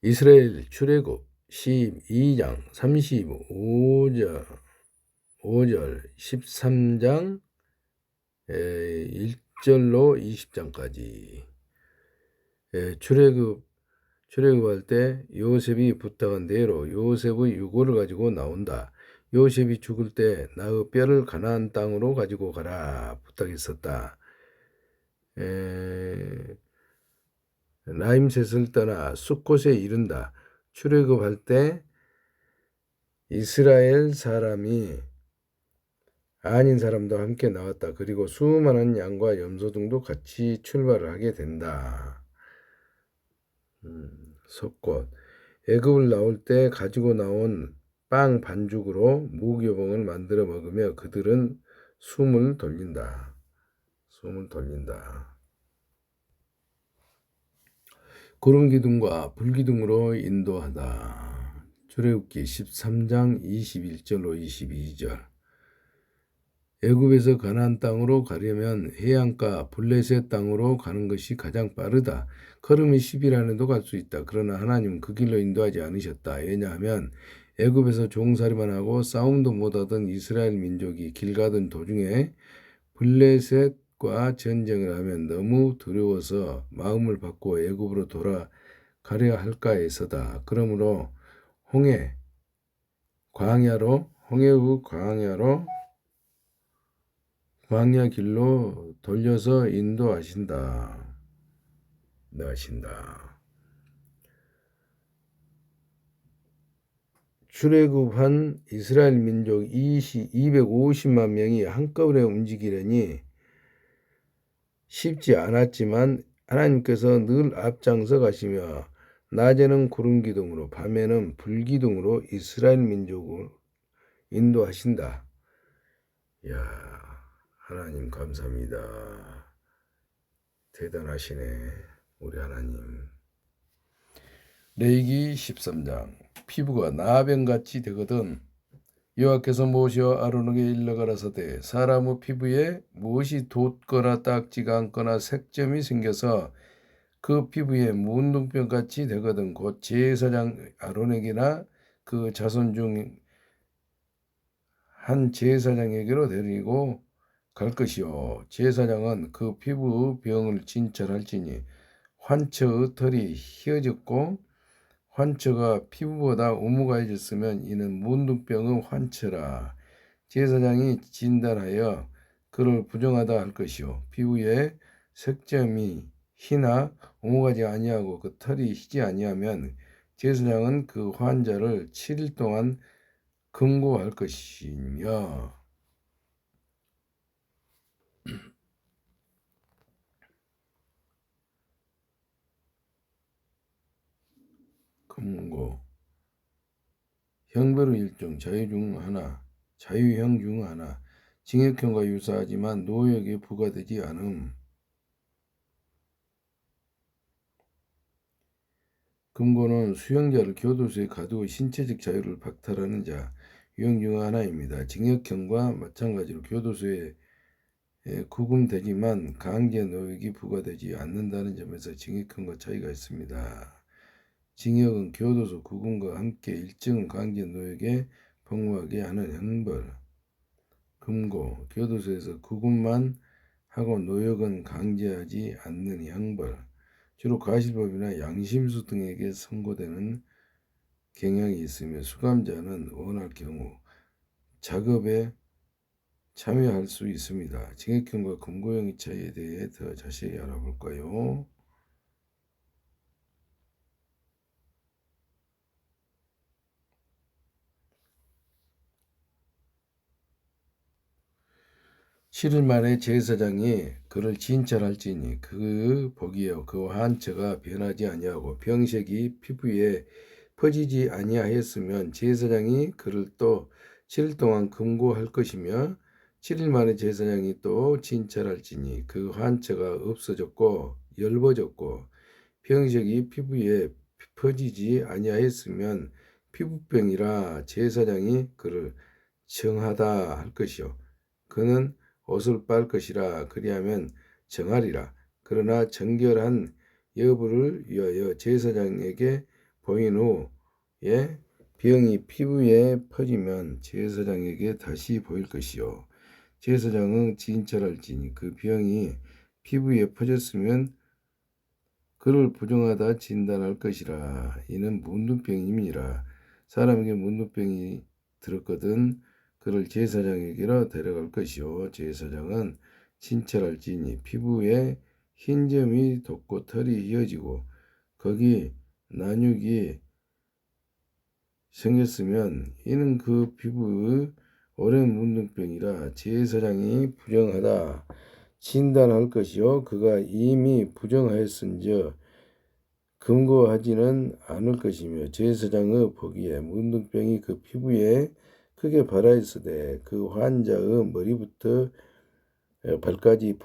이스라엘 출애굽 12장 35절 13장 1절로 20장까지. 출애굽할 때 요셉이 부탁한 대로 요셉의 유고를 가지고 나온다. 요셉이 죽을 때 나의 뼈를 가나안 땅으로 가지고 가라 부탁했었다. 라임셋을 떠나 숫곳에 이른다. 출애굽할 때 이스라엘 사람이 아닌 사람도 함께 나왔다. 그리고 수많은 양과 염소 등도 같이 출발을 하게 된다. 숫곳. 애굽을 나올 때 가지고 나온 빵 반죽으로 무교봉을 만들어 먹으며 그들은 숨을 돌린다. 구름 기둥과 불 기둥으로 인도하다. 출애굽기 13장 21절로 22절. 애굽에서 가나안 땅으로 가려면 해안가 블레셋 땅으로 가는 것이 가장 빠르다. 걸음이 10일 안에도 갈 수 있다. 그러나 하나님은 그 길로 인도하지 않으셨다. 왜냐하면 애굽에서 종살이만 하고 싸움도 못하던 이스라엘 민족이 길 가던 도중에 블레셋과 전쟁을 하면 너무 두려워서 마음을 바꾸어 애굽으로 돌아가려 할까해서다. 그러므로 홍해의 광야로 광야 길로 돌려서 인도하신다. 출애굽한 이스라엘 민족 250만 명이 한꺼번에 움직이려니 쉽지 않았지만 하나님께서 늘 앞장서 가시며 낮에는 구름 기둥으로 밤에는 불 기둥으로 이스라엘 민족을 인도하신다. 야, 하나님 감사합니다. 대단하시네, 우리 하나님. 레위기 13장. 피부가 나병같이 되거든 여호와께서 모시어 아론에게 일러 가라사대 사람의 피부에 무엇이 돋거나 딱지가 않거나 색점이 생겨서 그 피부에 문둥병같이 되거든 곧 제사장 아론에게나 그 자손 중 한 제사장에게로 데리고 갈 것이요 제사장은 그 피부 병을 진찰할지니 환처의 털이 휘어졌고 환처가 피부보다 우무가해졌으면 이는 문둥병의 환처라. 제사장이 진단하여 그를 부정하다 할 것이요 피부에 색점이 희나 우무가지 아니하고 그 털이 희지 아니하면 제사장은 그 환자를 7일 동안 금고할 것이며 금고 형벌의 일종 자유형 중 하나 징역형과 유사하지만 노역에 부과되지 않음. 금고는 수용자를 교도소에 가두어 신체적 자유를 박탈하는 유형 중 하나입니다. 징역형과 마찬가지로 교도소에 구금되지만 강제 노역이 부과되지 않는다는 점에서 징역형과 차이가 있습니다. 징역은 교도소 구금과 함께 일정 강제 노역에 복무하게 하는 형벌. 금고, 교도소에서 구금만 하고 노역은 강제하지 않는 형벌. 주로 과실법이나 양심수 등에게 선고되는 경향이 있으며 수감자는 원할 경우 작업에 참여할 수 있습니다. 징역형과 금고형의 차이에 대해 더 자세히 알아볼까요? (7일) 만에 제사장이 그를 진찰할지니 그 복이요 그 환처가 변하지 아니하고 병색이 피부에 퍼지지 아니하였으면 제사장이 그를 또 7일 동안 금고할 것이며 7일 만에 제사장이 또 진찰할지니 그 환처가 없어졌고 엷어졌고 병색이 피부에 퍼지지 아니하였으면 피부병이라 제사장이 그를 정하다 할 것이요 그는 옷을 빨 것이라 그리하면 정하리라. 그러나 정결한 여부를 위하여 제사장에게 보인 후에 병이 피부에 퍼지면 제사장에게 다시 보일 것이요. 제사장은 진찰할지니 그 병이 피부에 퍼졌으면 그를 부정하다 진단할 것이라. 이는 문둥병임이니라. 사람에게 문둥병이 들었거든 그를 제사장에게로 데려갈 것이요. 제사장은 진찰할지니 피부에 흰 점이 돋고 털이 휘어지고 거기 난육이 생겼으면 이는 그 피부의 오랜 문둥병이라. 제사장이 부정하다 진단할 것이요 그가 이미 부정하였은즉 금고하지는 않을 것이며 제사장의 보기에 문둥병이 그 피부에 크게 발하였으되 그 환자의 머리부터 발까지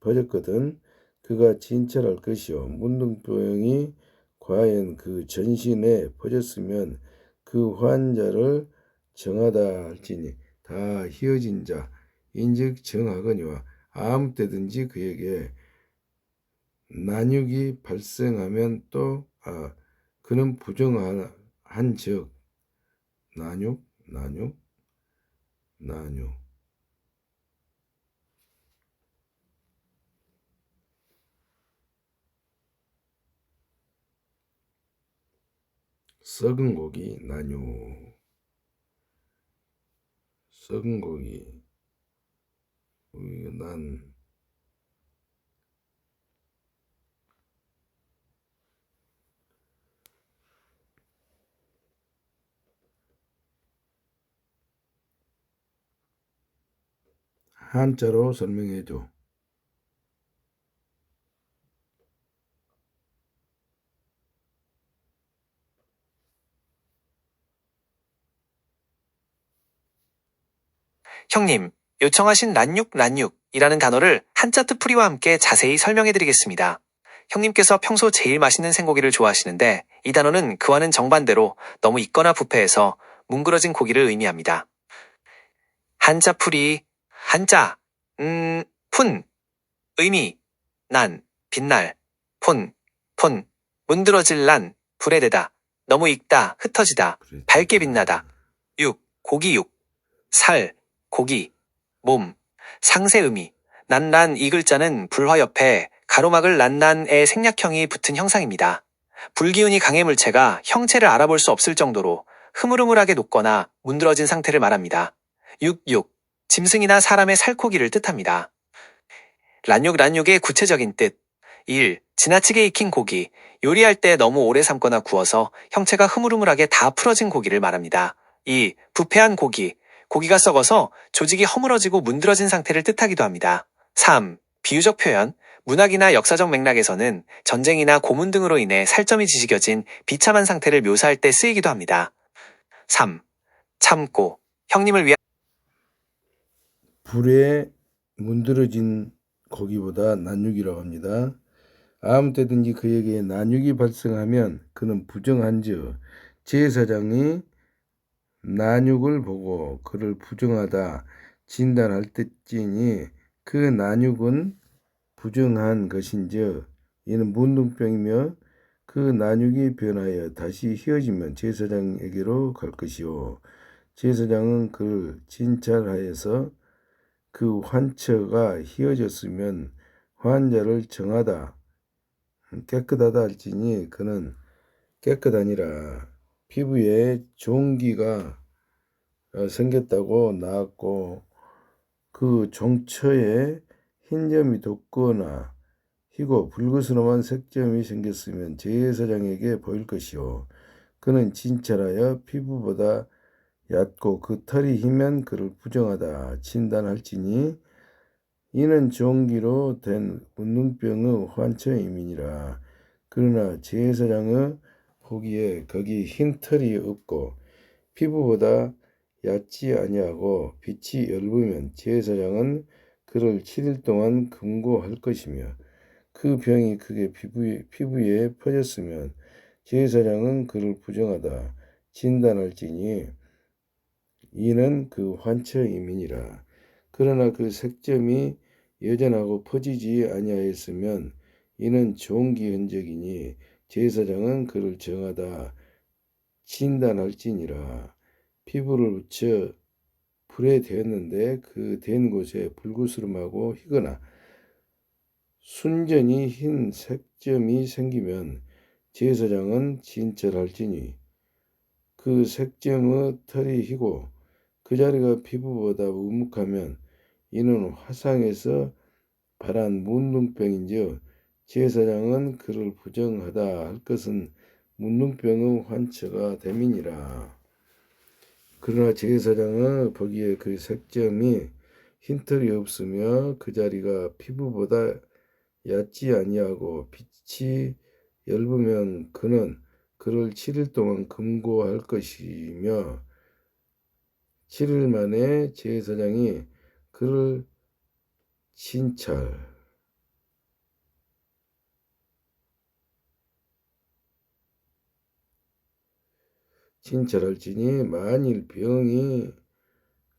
퍼졌거든 그가 진찰할 것이요 문둥병이 과연 그 전신에 퍼졌으면 그 환자를 정하다 할지니 다 휘어진 자 인즉 정하거니와 아무 때든지 그에게 난육이 발생하면 또 그는 부정한즉 난육 썩은 고기 썩은 고기 난 한자로 설명해줘. 형님, 요청하신 난육이라는 단어를 한자 뜻풀이와 함께 자세히 설명해드리겠습니다. 형님께서 평소 제일 맛있는 생고기를 좋아하시는데 이 단어는 그와는 정반대로 너무 익거나 부패해서 뭉그러진 고기를 의미합니다. 한자풀이 한자 푼 의미 난 빛날 폰 문드러질 난 불에 대다 너무 익다 흩어지다 밝게 빛나다 고기 살 고기 몸 상세 의미 난란 이 글자는 불화 옆에 가로막을 난난의 생략형이 붙은 형상입니다. 불기운이 강해 물체가 형체를 알아볼 수 없을 정도로 흐물흐물하게 녹거나 문드러진 상태를 말합니다. 짐승이나 사람의 살코기를 뜻합니다. 란육의 구체적인 뜻 1. 지나치게 익힌 고기 요리할 때 너무 오래 삶거나 구워서 형체가 흐물흐물하게 다 풀어진 고기를 말합니다. 2. 부패한 고기가 썩어서 조직이 허물어지고 문드러진 상태를 뜻하기도 합니다. 3. 비유적 표현 문학이나 역사적 맥락에서는 전쟁이나 고문 등으로 인해 살점이 지식여진 비참한 상태를 묘사할 때 쓰이기도 합니다. 3. 참고 형님을 위한 불에 문드러진 고기보다 난육이라고 합니다. 아무 때든지 그에게 난육이 발생하면 그는 부정한즉 제사장이 난육을 보고 그를 부정하다 진단할 때쯤이니 그 난육은 부정한 것인즉 이는 문둥병이며 그 난육이 변하여 다시 휘어지면 제사장에게로 갈 것이요 제사장은 그를 진찰하여서 그 환처가 휘어졌으면 환자를 정하다 깨끗하다 할지니 그는 깨끗하니라. 피부에 종기가 생겼다고 나았고 그 종처에 흰 점이 돋거나 희고 붉으스름한 색점이 생겼으면 제사장에게 보일 것이요 그는 진찰하여 피부보다 얕고 그 털이 희면 그를 부정하다 진단할지니 이는 종기로 된 문둥병의 환처임이니라. 그러나 제사장의 보기에 거기 흰 털이 없고 피부보다 얕지 아니하고 빛이 엷으면 제사장은 그를 7일 동안 금고할 것이며 그 병이 크게 피부에 퍼졌으면 제사장은 그를 부정하다 진단할지니 이는 그 환처임이니라. 그러나 그 색점이 여전하고 퍼지지 아니하였으면 이는 종기 흔적이니 제사장은 그를 정하다 진단할지니라. 피부를 붙여 불에 대었는데 그 댄 곳에 불구스름하고 희거나 순전히 흰 색점이 생기면 제사장은 진찰할지니 그 색점의 털이 희고 그 자리가 피부보다 우묵하면 이는 화상에서 발한 문둥병인즉 제사장은 그를 부정하다 할 것은 문둥병의 환처가 됨이니라. 그러나 제사장은 보기에 그 색점이 흰털이 없으며 그 자리가 피부보다 얕지 아니하고 빛이 엷으면 그는 그를 7일 동안 금고할 것이며 7일 만에 제사장이 그를 진찰할지니 만일 병이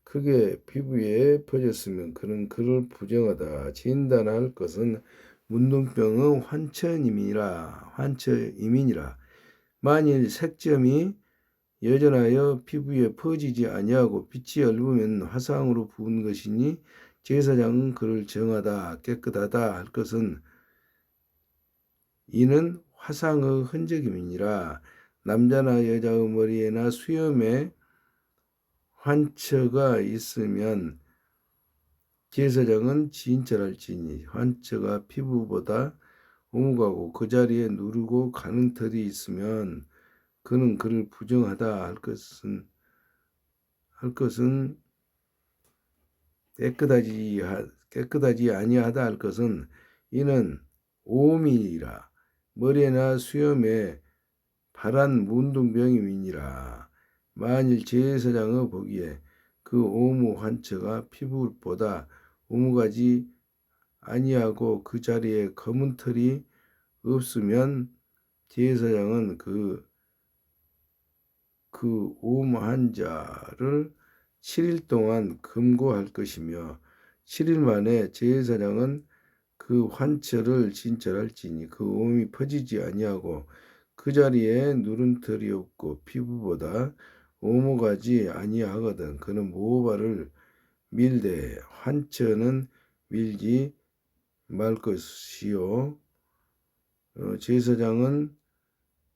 크게 피부에 퍼졌으면 그는 그를 부정하다 진단할 것은 문둥병의 환처임이니라. 만일 색점이 여전하여 피부에 퍼지지 아니하고 빛이 엷으면 화상으로 부은 것이니 제사장은 그를 정하다 깨끗하다 할 것은 이는 화상의 흔적임이니라. 남자나 여자의 머리에나 수염에 환처가 있으면 제사장은 진찰할지니 환처가 피부보다 오목하고 그 자리에 누르고 가는 털이 있으면 그는 그를 부정하다 할 것은 깨끗하지 아니하다 할 것은 이는 오음이니라. 머리나 수염에 발한 문둥병임이니라. 만일 제사장의 보기에 그 오무 환처가 피부보다 오목하지 아니하고 그 자리에 검은 털이 없으면 제사장은 그 오무 환자를 7일 동안 금고할 것이며 7일 만에 제사장은 그 환처를 진찰할지니 그 오음이 퍼지지 아니하고 그 자리에 누른 털이 없고 피부보다 오목하지 아니하거든 그는 모발을 밀되 환처는 밀지 말 것이요. 제사장은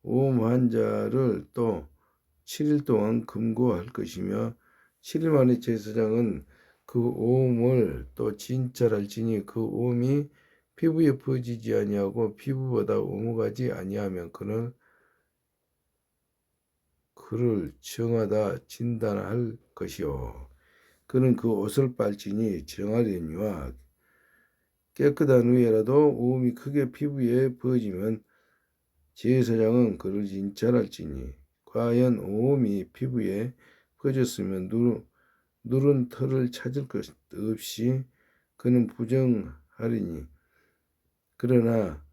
오음 환자를 또 7일 동안 금고할 것이며 7일 만에 제사장은 그 오음을 또 진찰할지니 그 오음이 피부에 퍼지지 아니하고 피부보다 오목하지 아니하면 그를 정하다 진단할 것이요. 그는 그 옷을 빨지니 정하려니와 깨끗한 후에라도 오음이 크게 피부에 퍼지면 제사장은 그를 진찰할지니 과연 오음이 피부에 퍼졌으면 누른 털을 찾을 것 없이 그는 부정하리니 그러나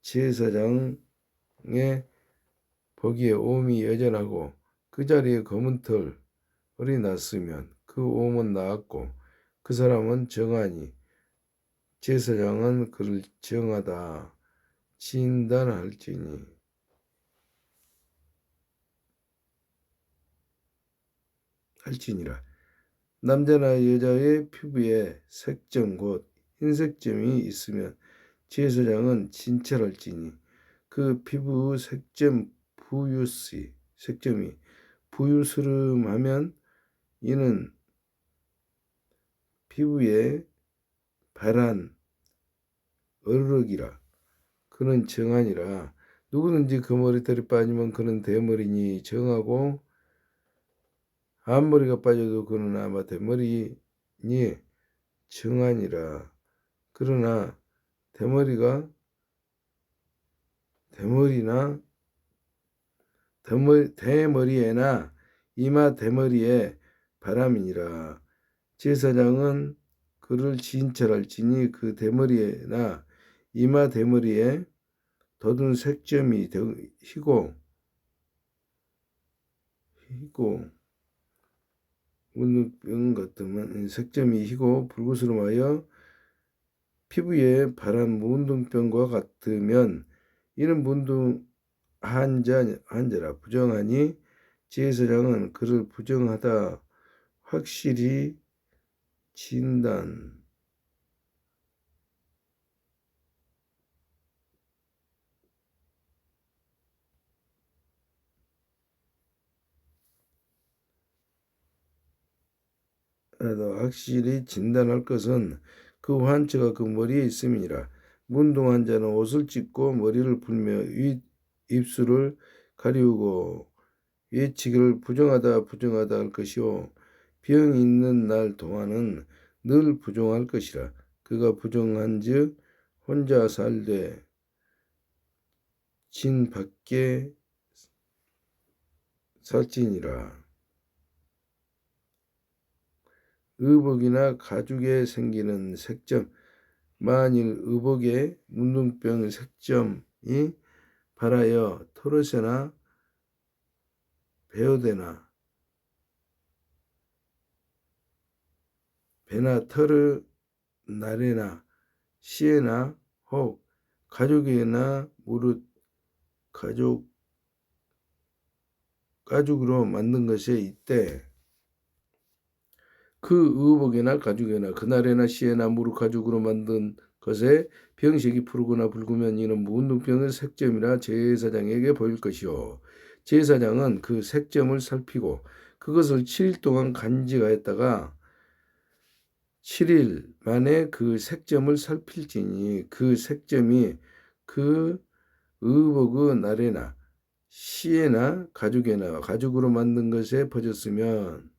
제사장의 보기에 오음이 여전하고 그 자리에 검은 털이 났으면 그 오음은 나았고 그 사람은 정하니 제사장은 그를 정하다 진단할지니라. 남자나 여자의 피부에 색점 곧 흰색점이 있으면 제사장은 진찰할지니 그 피부 색점이 부유스름하면 이는 피부에 발한 얼룩이라. 그는 정하니라. 누구든지 그 머리털이 빠지면 그는 대머리니 정하고 앞머리가 빠져도 그는 아마 대머리니 정하니라. 그러나 대머리에나 이마 대머리에 바람이니라. 제사장은 그를 진찰할지니 그 대머리에나 이마 대머리에 돋은 색점이 희고 문둥병 같으면 색점이 희고 불구스름하여 피부에 바란 문둥병과 같으면 이는 한자라 부정하니 제사장은 그를 부정하다 확실히 진단 확실히 진단할 것은 그 환자가 그 머리에 있음이니라. 문둥한 자는 옷을 찢고 머리를 풀며 입술을 가리우고 예치기를 부정하다 할 것이요 병이 있는 날 동안은 늘 부정할 것이라. 그가 부정한즉 혼자 살되 진 밖에 살지니라. 의복이나 가죽에 생기는 색점, 만일 의복에 문둥병 색점이 발하여 토롯에나 베어대나 배나 털을 날에나 시에나 혹 가죽이나 무릇 가죽으로 만든 것에 있대. 그 의복이나 가죽이나 그날에나 시에나 무릇 가죽으로 만든 것에 병색이 푸르거나 붉으면 이는 문둥병의 색점이라 제사장에게 보일 것이요 제사장은 그 색점을 살피고 그것을 7일 동안 간직하였다가 7일 만에 그 색점을 살필지니 그 색점이 그 의복의 날에나 시에나 가죽으로 만든 것에 퍼졌으면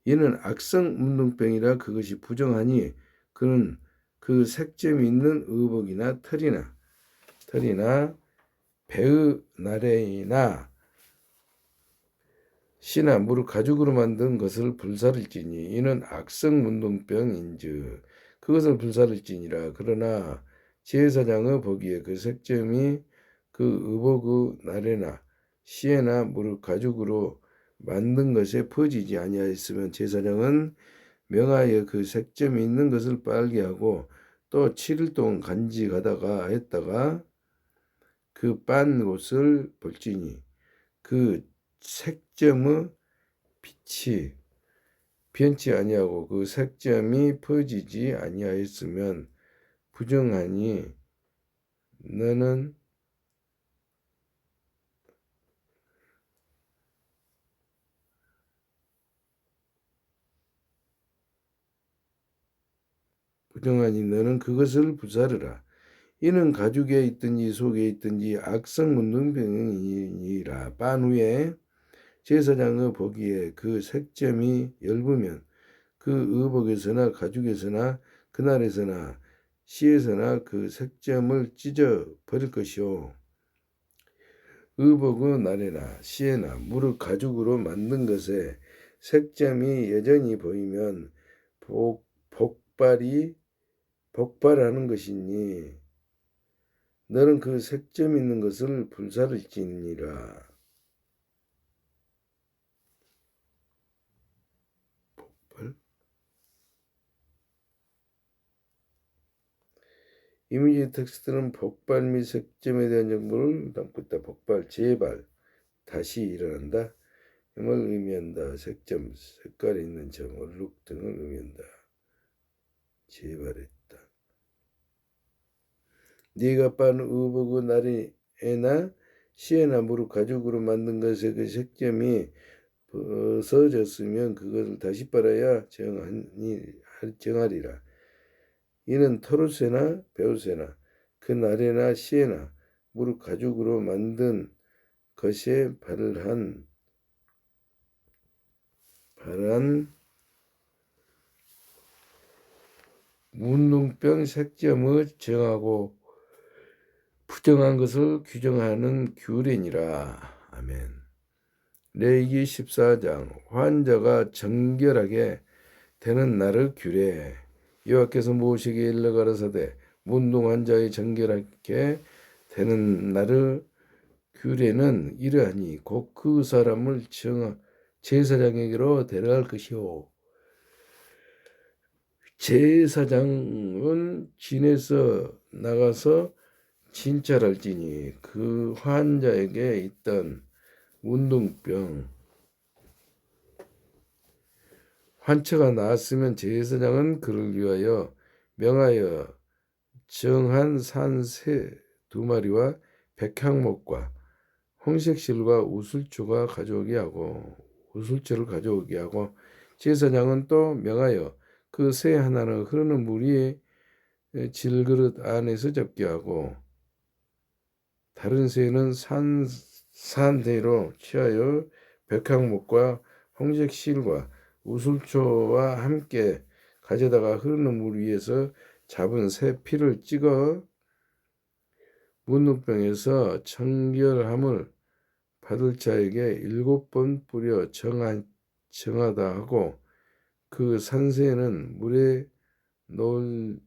이는 악성 문둥병이라 그것이 부정하니 그는 그 색점이 있는 의복이나 털이나 배의 나래이나 시나 무릇 가죽으로 만든 것을 불사를지니 이는 악성 문둥병인즉 그것을 불사를지니라. 그러나 제사장의 보기에 그 색점이 그 의복의 나래나 시에나 무릇 가죽으로 만든 것에 퍼지지 아니하였으면 제사장은 명하여 그 색점이 있는 것을 빨게 하고 또 7일 동안 간직하다가 했다가 그 빤 곳을 볼지니 그 색점의 빛이 변치 아니하고 그 색점이 퍼지지 아니하였으면 부정하니 너는 그것을 부사르라. 이는 가죽에 있든지 속에 있든지 악성 문둥병이니라. 빤 후에 제사장의 보기에 그 색점이 엷으면 그 의복에서나 가죽에서나 그날에서나 시에서나 그 색점을 찢어 버릴 것이요 의복의 날에나 시에나 무릇 가죽으로 만든 것에 색점이 여전히 보이면 복발하는 것이니 너는 그 색점 있는 것을 불사를지니라. 복발? 이미지 텍스트는 복발 및 색점에 대한 정보를 담고 있다. 복발, 재발, 다시 일어난다. 음을 의미한다. 색점, 색깔이 있는 점, 얼룩 등을 의미한다. 재발했다. 네가 빤 의복의 날에나 시에나 무릇 가죽으로 만든 것에 그 색점이 벗어졌으면 그것을 다시 빨아야 정하리라. 이는 토롯에나 베옷에나 그 날에나 시에나 무릇 가죽으로 만든 것에 발한 문둥병 색점을 정하고 부정한 것을 규정하는 규례니라. 아멘. 레위기 14장 환자가 정결하게 되는 날을 규례. 여호와께서 모세에게 일러 가라사대 문둥한 자의 정결하게 되는 날을 규례는 이러하니 곧 그 사람을 제사장에게로 데려갈 것이요 제사장은 진에서 나가서 진짜랄지니 그 환자에게 있던 운동병 환처가 나았으면 제사장은 그를 위하여 명하여 정한 산 새 2마리와 백향목과 홍색실과 우슬초를 가져오게 하고 제사장은 또 명하여 그 새 하나는 흐르는 물이 질그릇 안에서 잡게 하고 다른 새는 산대로 취하여 백향목과 홍색실과 우슬초와 함께 가져다가 흐르는 물 위에서 잡은 새 피를 찍어 문둥병에서 청결함을 받을 자에게 7번 뿌려 정하다 하고 그 산새는 물에 놓을지라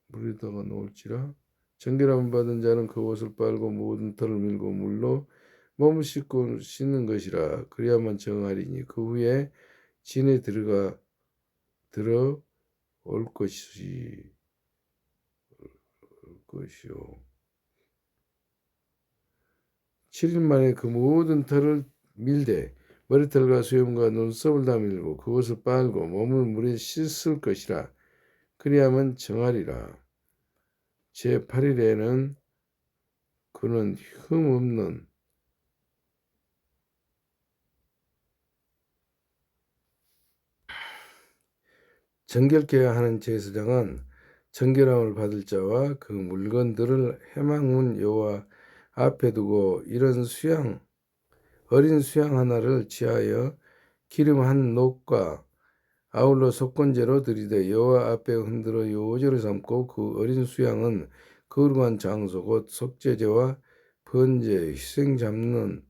물에다가 놓을지라 정결함을 받은 자는 그 옷을 빨고 모든 털을 밀고 물로 몸을 씻고 씻는 것이라 그리야만 정하리니 그 후에 진에 들어올 것이요 7일 만에 그 모든 털을 밀되 머리털과 수염과 눈썹을 다 밀고 그것을 빨고 몸을 물에 씻을 것이라 그리하면 정하리라. 제8일에는 그는 흠없는 정결케 하는 제사장은 정결함을 받을 자와 그 물건들을 해망문 여호와 앞에 두고 어린 수양 하나를 취하여 기름 한 녹과 아울러 속건제로 드리되 여호와 앞에 흔들어 요제로 삼고 그 어린 수양은 거룩한 장소 곧 속죄제와 번제 희생 잡는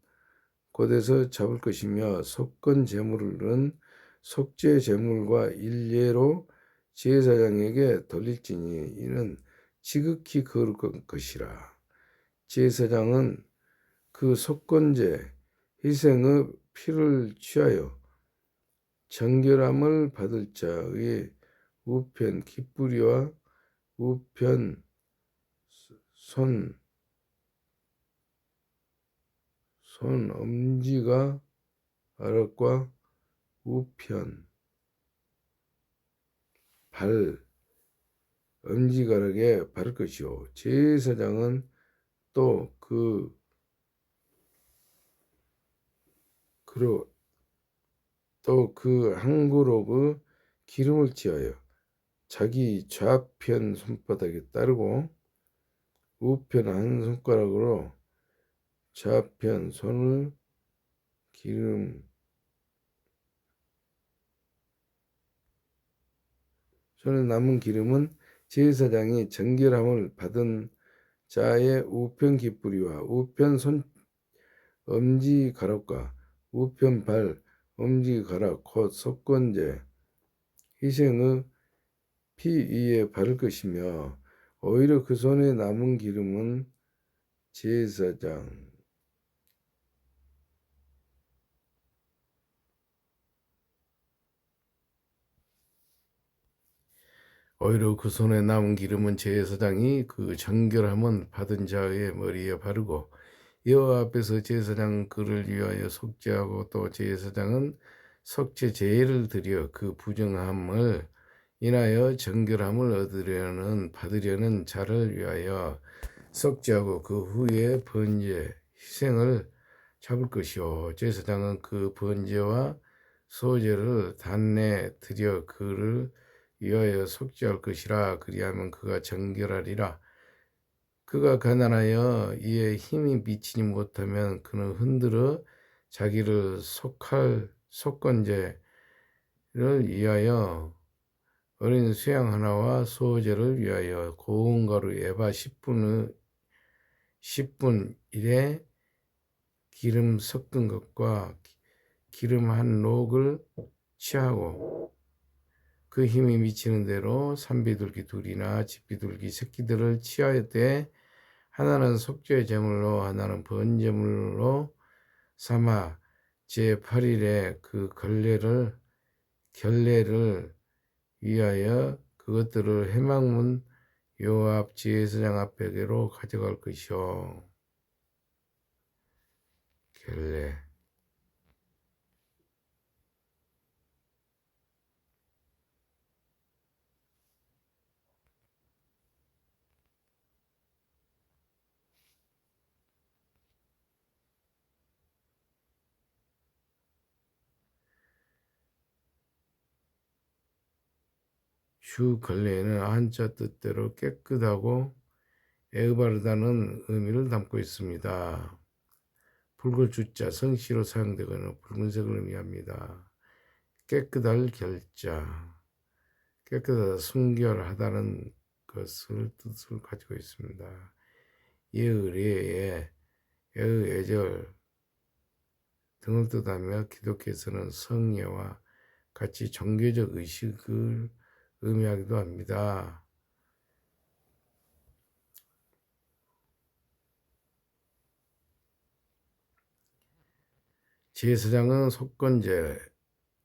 곳에서 잡을 것이며 속건 제물은 속죄 제물과 일례로 제사장에게 돌릴지니 이는 지극히 거룩한 것이라. 제사장은 그 속건제 희생의 피를 취하여 정결함을 받을 자의 우편 깃뿌리와 우편 손 엄지가 가락과 우편 발 엄지가락에 바를 것이요 제사장은 또 그 한 그룹의 기름을 취하여 자기 좌편 손바닥에 따르고 우편 한 손가락으로 좌편 손을 손에 남은 기름은 제사장이 정결함을 받은 자의 우편 깃뿌리와 우편 손 엄지 가락과 우편 발 엄지 가락 곧 속건제 희생의 피 위에 바를 것이며 오히려 그 손에 남은 기름은 제사장 오히려 그 손에 남은 기름은 제사장이 그 정결함은 받은 자의 머리에 바르고 여호와 앞에서 제사장 그를 위하여 속죄하고 또 제사장은 속죄 제를 드려 그 부정함을 인하여 정결함을 받으려는 자를 위하여 속죄하고 그 후에 번제 희생을 잡을 것이요 제사장은 그 번제와 소제를 단내 드려 그를 위하여 속죄할 것이라 그리하면 그가 정결하리라. 그가 가난하여 이에 힘이 미치지 못하면 그는 흔들어 자기를 속할 속건제를 위하여 어린 수양 하나와 소제를 위하여 고운 가루 에바 10분 1에 기름 섞은 것과 기름 한 녹을 취하고 그 힘이 미치는 대로 산비둘기 2이나 집비둘기 새끼들을 취하였되 하나는 속죄 제물로 하나는 번제물로 삼아 제8일에 그 결례를 위하여 그것들을 해망문 여호와 앞 제사장 앞에게로 가져갈 것이요. 겔레. 주 걸레에는 한자 뜻대로 깨끗하고 에으바르다는 의미를 담고 있습니다. 붉은 주자 성씨로 사용되거나 붉은색을 의미합니다. 깨끗할 결자, 깨끗하다, 순결하다는 것을 뜻을 가지고 있습니다. 예의례에 애절 등을 뜻하며 기독교에서는 성례와 같이 종교적 의식을 의미하기도 합니다. 제사장은 속건제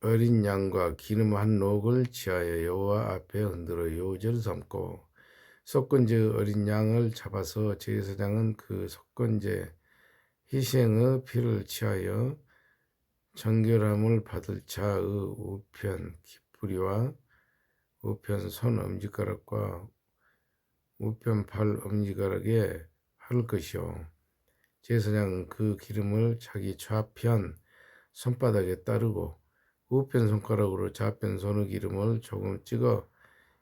어린 양과 기름 한 록을 취하여 여호와 앞에 흔들어 요제를 삼고 속건제 어린 양을 잡아서 제사장은 그 속건제 희생의 피를 취하여 정결함을 받을 자의 우편 깃뿌리와 우편 손 엄지가락과 우편 팔 엄지가락에 바를 것이요. 제사장은 그 기름을 자기 좌편 손바닥에 따르고 우편 손가락으로 좌편 손의 기름을 조금 찍어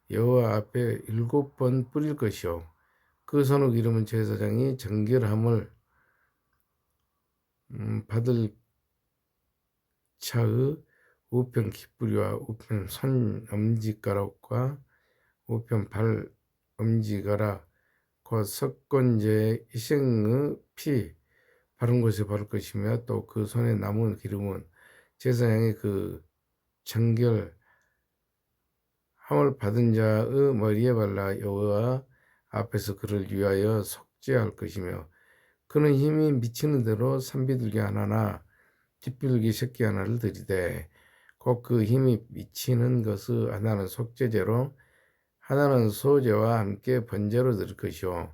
여호와 앞에 7번 뿌릴 것이요. 그 손의 기름은 제사장이 정결함을 받을 차의 우편 깃뿌리와 우편 손 엄지가락과 우편 발 엄지가락 곧 석건제의 희생의 피 바른 곳에 바를 것이며 또 그 손에 남은 기름은 제사장이 그 정결함을 받은 자의 머리에 발라 여호와 앞에서 그를 위하여 속죄할 것이며 그는 힘이 미치는 대로 산비둘기 하나나 뒷비둘기 새끼 하나를 드리되 곧 그 힘이 미치는 것의 하나는 속죄제로 하나는 소제와 함께 번제로 드릴 것이요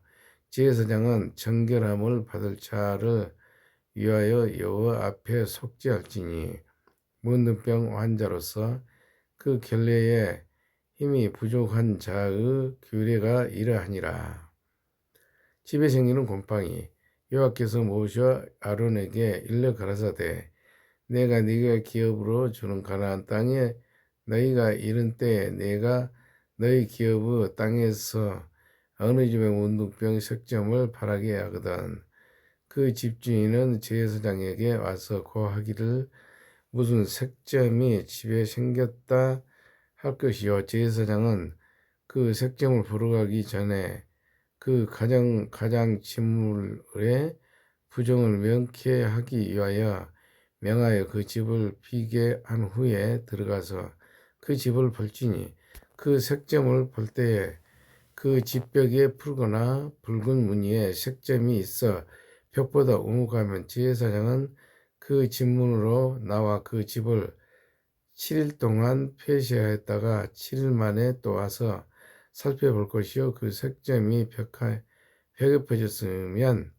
제사장은 정결함을 받을 자를 위하여 여호와 앞에 속죄할지니 문둥병 환자로서 그 결례에 힘이 부족한 자의 규례가 이러하니라. 집에 생기는 곰팡이 여호와께서 모셔 아론에게 일러 가라사대 내가 네가 기업으로 주는 가나안 땅에 너희가 이른 때에 내가 너희 기업의 땅에서 어느 집에 문둥병 색점을 바라게 하거든 그 집주인은 제사장에게 와서 고하기를 무슨 색점이 집에 생겼다 할 것이요 제사장은 그 색점을 보러 가기 전에 그 가장 진물의 부정을 명쾌하기 위하여 명하여 그 집을 비게 한 후에 들어가서 그 집을 볼지니 그 색점을 볼 때에 그 집벽에 붉거나 붉은 무늬에 색점이 있어 벽보다 우묵하면 제사장은 그 집문으로 나와 그 집을 7일 동안 폐쇄하였다가 7일 만에 또 와서 살펴볼 것이요 그 색점이 벽에 퍼졌으면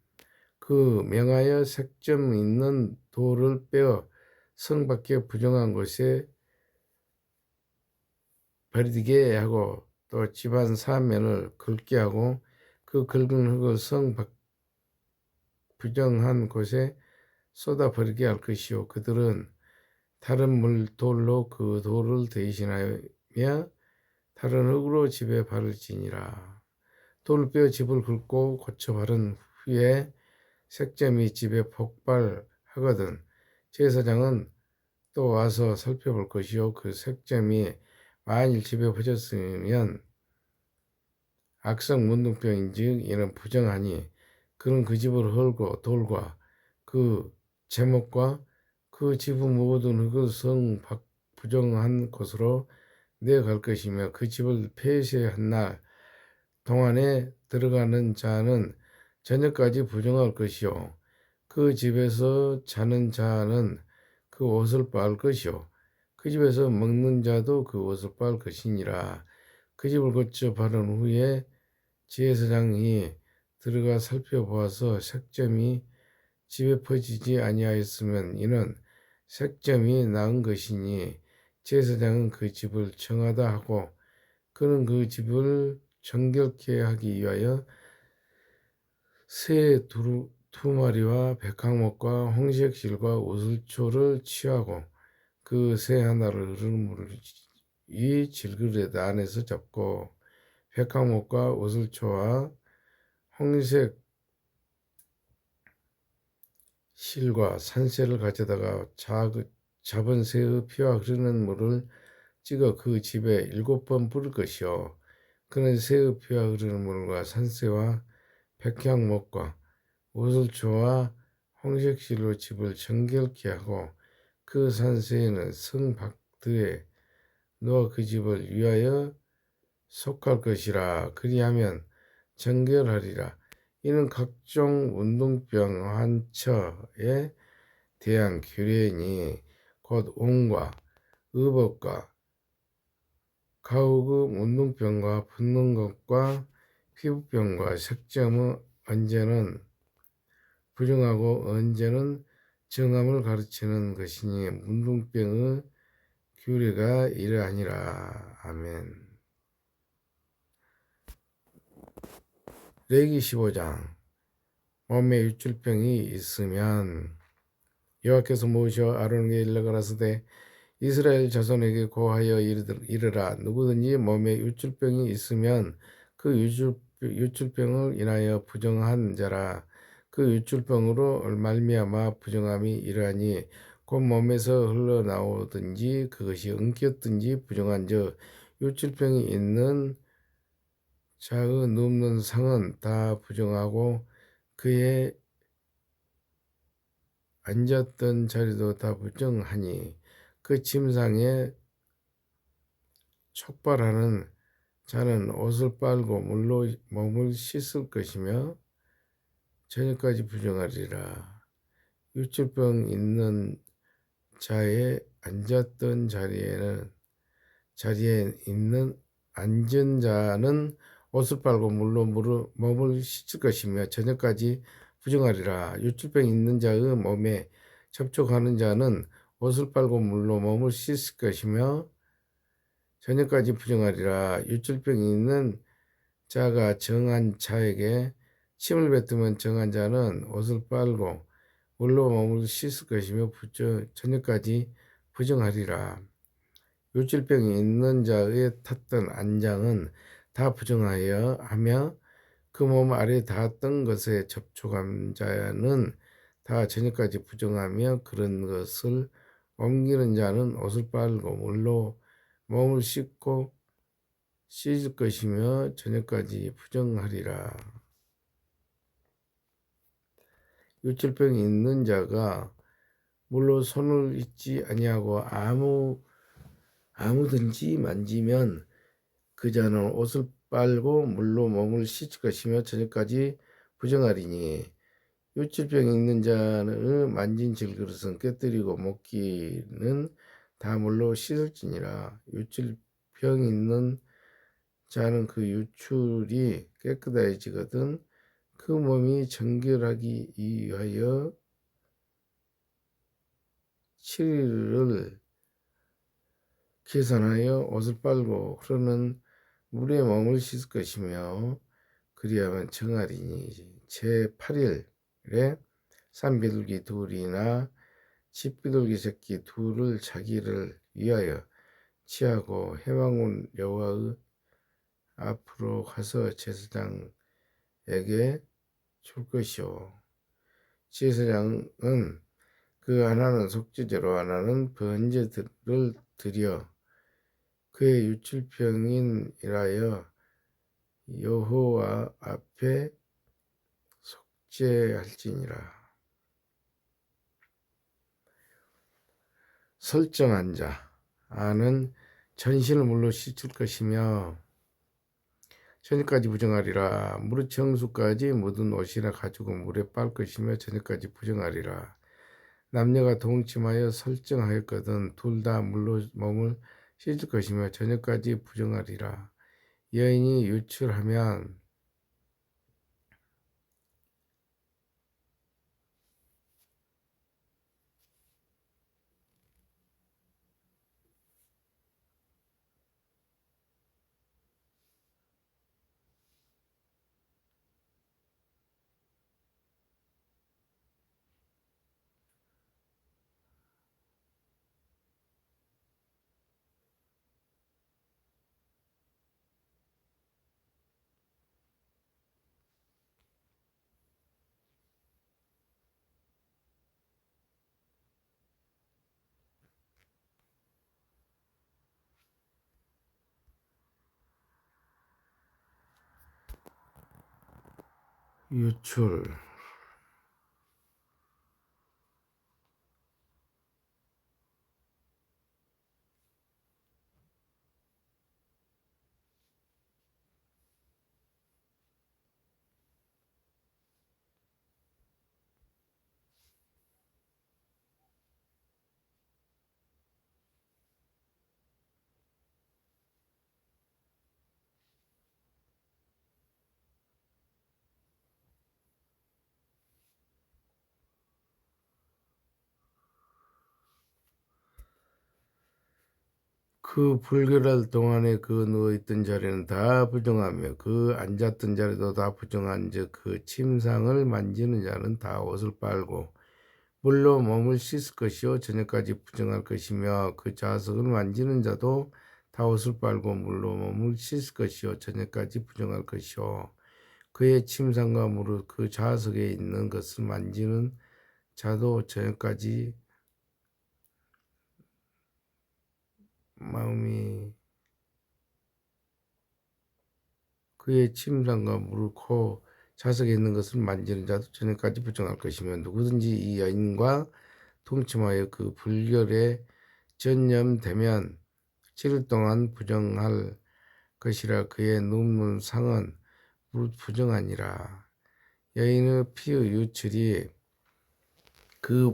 그 명하여 색점 있는 돌을 빼어 성 밖에 부정한 곳에 버리게 하고 또 집안 사면을 긁게 하고 그 긁은 흙을 성 밖 부정한 곳에 쏟아 버리게 할 것이요 그들은 다른 물돌로 그 돌을 대신하며 다른 흙으로 집에 바를지니라. 돌을 빼어 집을 긁고 고쳐 바른 후에 색점이 집에 폭발하거든 제사장은 또 와서 살펴볼 것이요 그 색점이 만일 집에 퍼졌으면 악성 문둥병인즉 이는 부정하니 그는 그 집을 헐고 돌과 그 제목과 그 집의 모든 흙을 성 밖 부정한 곳으로 내어갈 것이며 그 집을 폐쇄한 날 동안에 들어가는 자는 저녁까지 부정할 것이요 그 집에서 자는 자는 그 옷을 빨 것이요 그 집에서 먹는 자도 그 옷을 빨 것이니라. 그 집을 거쳐 바른 후에 제사장이 들어가 살펴보아서 색점이 집에 퍼지지 아니하였으면 이는 색점이 나은 것이니 제사장은 그 집을 청하다 하고 그는 그 집을 정결케 하기 위하여 새 두 마리와 백항목과 홍색실과 우슬초를 취하고 그 새 하나를 흐르는 물을 이 질그릇 안에서 잡고 백항목과 우슬초와 홍색 실과 산새를 가져다가 잡은 새의 피와 흐르는 물을 찍어 그 집에 7번 뿌릴 것이요 그는 새의 피와 흐르는 물과 산새와 백향목과 우슬초와 홍색실로 집을 정결케 하고 그 산새에는 성 밖에 넣어 그 집을 위하여 속할 것이라 그리하면 정결하리라. 이는 각종 운동병 환처에 대한 규례니 곧 온과 의복과 가우금 운동병과 붓는 것과 피부병과 색점의 언제는 부정하고 언제는 정함을 가르치는 것이니 운동병의 규례가 이러하니라. 아멘. 레기 15장 몸에 유출병이 있으면 여호와께서 모셔 아론에게 일러 가라사대 이스라엘 자손에게 고하여 이르라 누구든지 몸에 유출병이 있으면 그 유출병을 인하여 부정한 자라 그 유출병으로 말미암아 부정함이 이러하니 곧 몸에서 흘러나오든지 그것이 엉켰든지 부정한 저 유출병이 있는 자의 눕는 상은 다 부정하고 그의 앉았던 자리도 다 부정하니 그 침상에 촉발하는 자는 옷을 빨고 물로 몸을 씻을 것이며 저녁까지 부정하리라. 유출병 있는 자의 앉았던 자리에 있는 앉은 자는 옷을 빨고 물로 몸을 씻을 것이며 저녁까지 부정하리라. 유출병 있는 자의 몸에 접촉하는 자는 옷을 빨고 물로 몸을 씻을 것이며 저녁까지 부정하리라. 유출병이 있는 자가 정한 자에게 침을 뱉으면 정한 자는 옷을 빨고 물로 몸을 씻을 것이며 저녁까지 부정하리라. 유출병이 있는 자의 탔던 안장은 다 부정하여 하며 그 몸 아래 닿았던 것에 접촉한 자는 다 저녁까지 부정하며 그런 것을 옮기는 자는 옷을 빨고 물로 몸을 씻을 것이며 저녁까지 부정하리라. 유출병이 있는 자가 물로 손을 잇지 아니하고 아무든지 만지면 그 자는 옷을 빨고 물로 몸을 씻을 것이며 저녁까지 부정하리니 유출병이 있는 자는 만진 질그릇은 깨뜨리고 먹기는 다 물로 씻을지니라. 유출병이 있는 자는 그 유출이 깨끗해지거든 그 몸이 정결하기 위하여 7일을 계산하여 옷을 빨고 흐르는 물에 몸을 씻을 것이며 그리하면 정하리니 제8일에 산비둘기 둘이나 집비둘기 새끼 둘을 자기를 위하여 취하고 해방온 여호와의 앞으로 가서 제사장에게 줄 것이요 제사장은 그 하나는 속죄제로 하나는 번제를 드려 그의 유출병인이라여 여호와 앞에 속죄할지니라. 설정한 자 아는 전신을 물로 씻을 것이며 저녁까지 부정하리라. 무릇 정수까지 묻은 옷이나 가지고 물에 빨 것이며 저녁까지 부정하리라. 남녀가 동침하여 설정하였거든 둘 다 물로 몸을 씻을 것이며 저녁까지 부정하리라. 여인이 유출하면 유출 그 불결할 동안에 그 누워있던 자리는 다 부정하며 그 앉았던 자리도 다 부정한즉 그 침상을 만지는 자는 다 옷을 빨고 물로 몸을 씻을 것이요 저녁까지 부정할 것이며 그 자석을 만지는 자도 다 옷을 빨고 물로 몸을 씻을 것이요 저녁까지 부정할 것이요 그의 침상과 무릇 그 자석에 있는 것을 만지는 자도 저녁까지 마음이 그의 침상과 무릎, 코, 자석에 있는 것을 만지는 자도 저녁까지 부정할 것이며 누구든지 이 여인과 동침하여 그 불결에 전염되면 7일 동안 부정할 것이라 그의 눈물 상은 무릇 부정하니라. 여인의 피의 유출이 그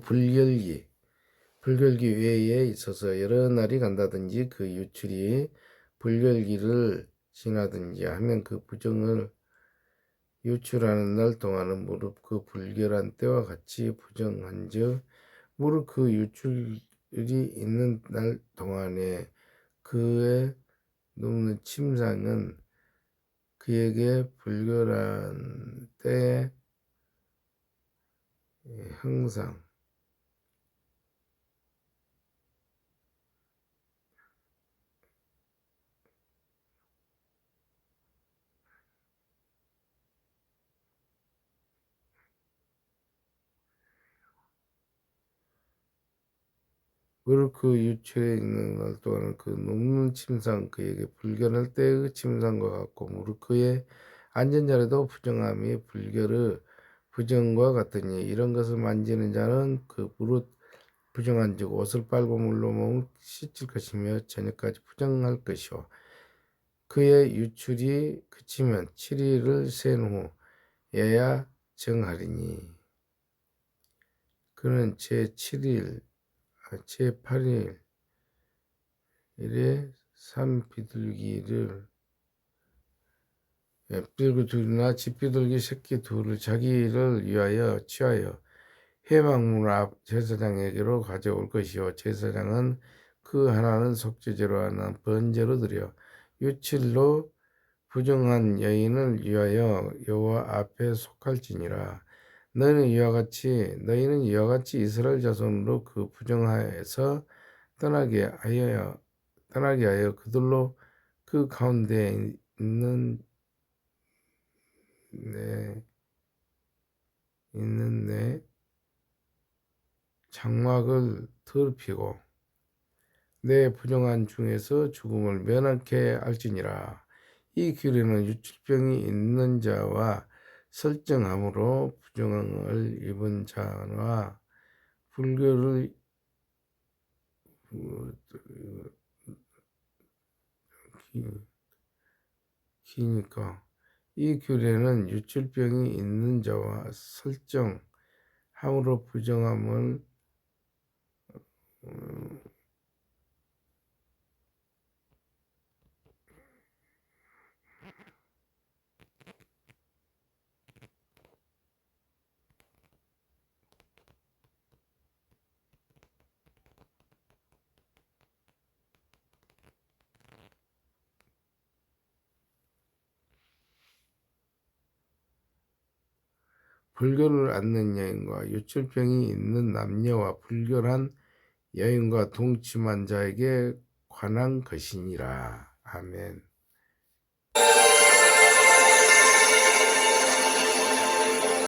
불결기 외에 있어서 여러 날이 간다든지 그 유출이 불결기를 지나든지 하면 그 부정을 유출하는 날 동안은 무릇 그 불결한 때와 같이 부정한즉 무릇 그 유출이 있는 날 동안에 그의 눕는 침상은 그에게 불결한 때에 항상 무릇 그 유출에 있는 날 동안은 그 눕는 침상 그에게 불결할 때의 침상과 같고 무릇 그의 앉은 자리도 부정함이 불결의 부정과 같으니 이런 것을 만지는 자는 그 무릇 부정한즉 옷을 빨고 물로 몸을 씻을 것이며 저녁까지 부정할 것이요 그의 유출이 그치면 7일을 센 후 에야 정하리니 그는 제7일 제8일에 산비둘기를 비둘기 둘이나 집비둘기 새끼 둘을 자기를 위하여 취하여 회막문 앞 제사장에게로 가져올 것이요 제사장은 그 하나는 속죄제로 하나 번제로 드려 유칠로 부정한 여인을 위하여 여호와 앞에 속할지니라. 너희는 이와 같이 이스라엘 자손으로 그 부정하여서 떠나게 하여 그들로 그 가운데 있는 내 장막을 더럽히고 내 부정한 중에서 죽음을 면하게 할지니라. 이 규례는 유출병이 있는 자와 설정함으로 부정을 입은 자와 불교를 기니까 이 규례는 유출병이 있는 자와 설정함으로 부정함을 불교를 앓는 여인과 유출병이 있는 남녀와 불결한 여인과 동침한 자에게 관한 것이니라. 아멘.